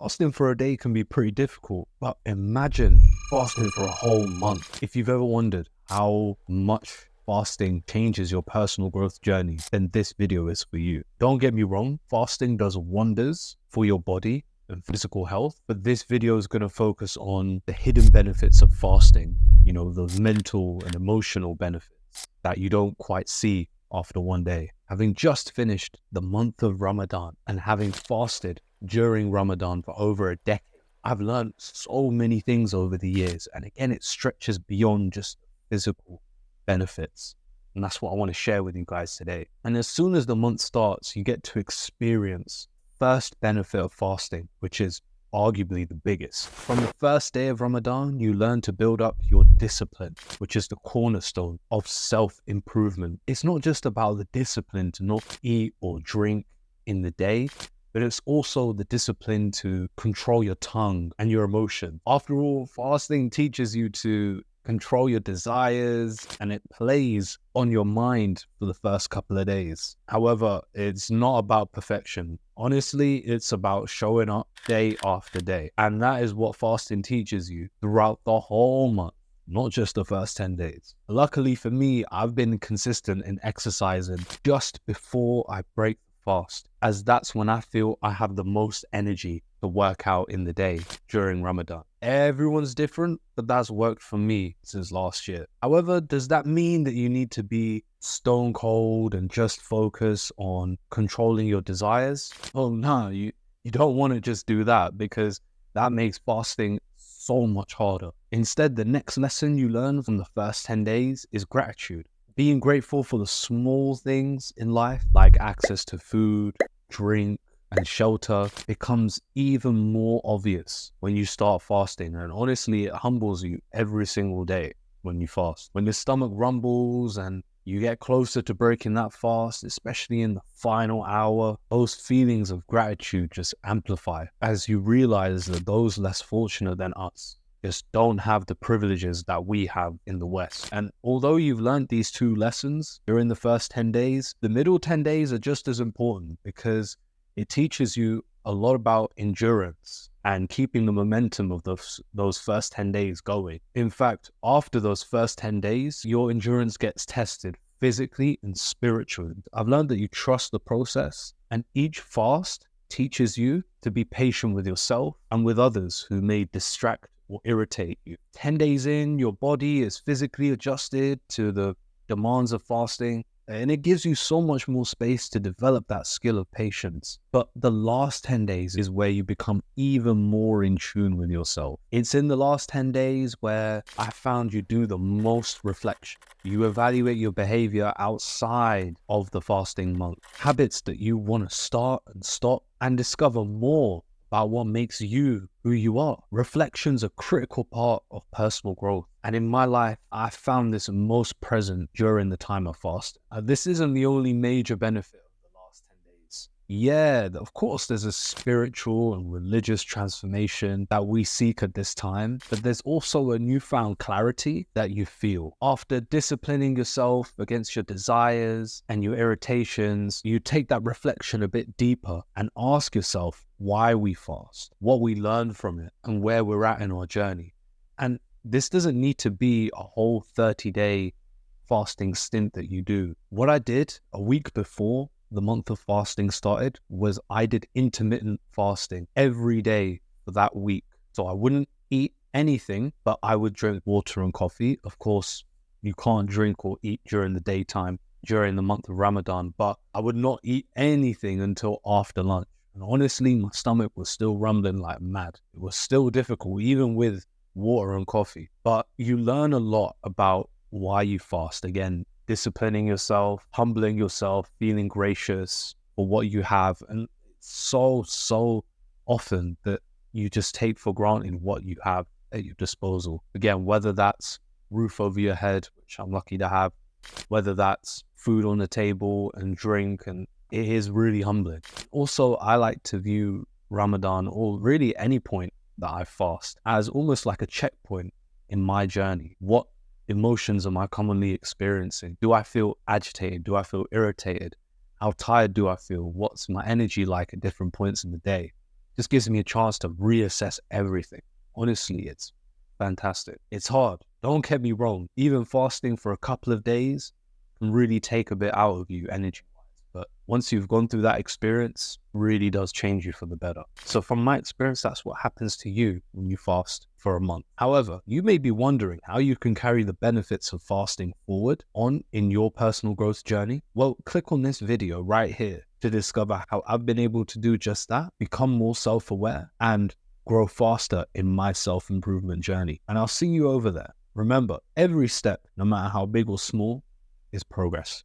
Fasting for a day can be pretty difficult, but imagine fasting for a whole month. If you've ever wondered how much fasting changes your personal growth journey, then this video is for you. Don't get me wrong, fasting does wonders for your body and physical health, but this video is going to focus on the hidden benefits of fasting, those mental and emotional benefits that you don't quite see after one day. Having just finished the month of Ramadan and having fasted during Ramadan for over a decade, I've learned so many things over the years. And again, it stretches beyond just physical benefits. And that's what I want to share with you guys today. And as soon as the month starts, you get to experience first benefit of fasting, which is arguably the biggest. From the first day of Ramadan, you learn to build up your discipline, which is the cornerstone of self-improvement. It's not just about the discipline to not eat or drink in the day, but it's also the discipline to control your tongue and your emotion. After all, fasting teaches you to control your desires, and it plays on your mind for the first couple of days. However, it's not about perfection. Honestly, it's about showing up day after day. And that is what fasting teaches you throughout the whole month, not just the first 10 days. Luckily for me, I've been consistent in exercising just before I break the fast, as that's when I feel I have the most energy to work out in the day during Ramadan. Everyone's different, but that's worked for me since last year. However, does that mean that you need to be stone cold and just focus on controlling your desires? Oh no, you don't want to just do that, because that makes fasting so much harder. Instead, the next lesson you learn from the first 10 days is gratitude. Being grateful for the small things in life, like access to food, drink, and shelter, becomes even more obvious when you start fasting. And honestly, it humbles you every single day when you fast. When your stomach rumbles and you get closer to breaking that fast, especially in the final hour, those feelings of gratitude just amplify as you realize that those less fortunate than us just don't have the privileges that we have in the West. And although you've learned these two lessons during the first 10 days, the middle 10 days are just as important, because it teaches you a lot about endurance and keeping the momentum of those first 10 days going. In fact, after those first 10 days, your endurance gets tested physically and spiritually. I've learned that you trust the process, and each fast teaches you to be patient with yourself and with others who may distract or irritate you. 10 days in, your body is physically adjusted to the demands of fasting, and it gives you so much more space to develop that skill of patience. But the last 10 days is where you become even more in tune with yourself. It's in the last 10 days where I found you do the most reflection. You evaluate your behavior outside of the fasting month, habits that you want to start and stop, and discover more about what makes you who you are. Reflection's a critical part of personal growth. And in my life, I found this most present during the time of fasting. This isn't the only major benefit of the last 10 days. Yeah, of course, there's a spiritual and religious transformation that we seek at this time, but there's also a newfound clarity that you feel. After disciplining yourself against your desires and your irritations, you take that reflection a bit deeper and ask yourself why we fast, what we learn from it, and where we're at in our journey. And this doesn't need to be a whole 30-day fasting stint that you do. What I did a week before the month of fasting started was I did intermittent fasting every day for that week. So I wouldn't eat anything, but I would drink water and coffee. Of course, you can't drink or eat during the daytime during the month of Ramadan, but I would not eat anything until after lunch. And honestly, my stomach was still rumbling like mad. It was still difficult, even with water and coffee. But you learn a lot about why you fast. Again, disciplining yourself, humbling yourself, feeling gracious for what you have. And it's so often that you just take for granted what you have at your disposal. Again, whether that's roof over your head, which I'm lucky to have, whether that's food on the table and drink, and it is really humbling. Also, I like to view Ramadan, or really any point that I fast, as almost like a checkpoint in my journey. What emotions am I commonly experiencing? Do I feel agitated? Do I feel irritated? How tired do I feel? What's my energy like at different points in the day? Just gives me a chance to reassess everything. Honestly, it's fantastic. It's hard. Don't get me wrong. Even fasting for a couple of days can really take a bit out of you energy-wise. But once you've gone through that experience, really does change you for the better. So from my experience, that's what happens to you when you fast for a month. However, you may be wondering how you can carry the benefits of fasting forward on in your personal growth journey. Well, click on this video right here to discover how I've been able to do just that, become more self-aware, and grow faster in my self-improvement journey. And I'll see you over there. Remember, every step, no matter how big or small, is progress.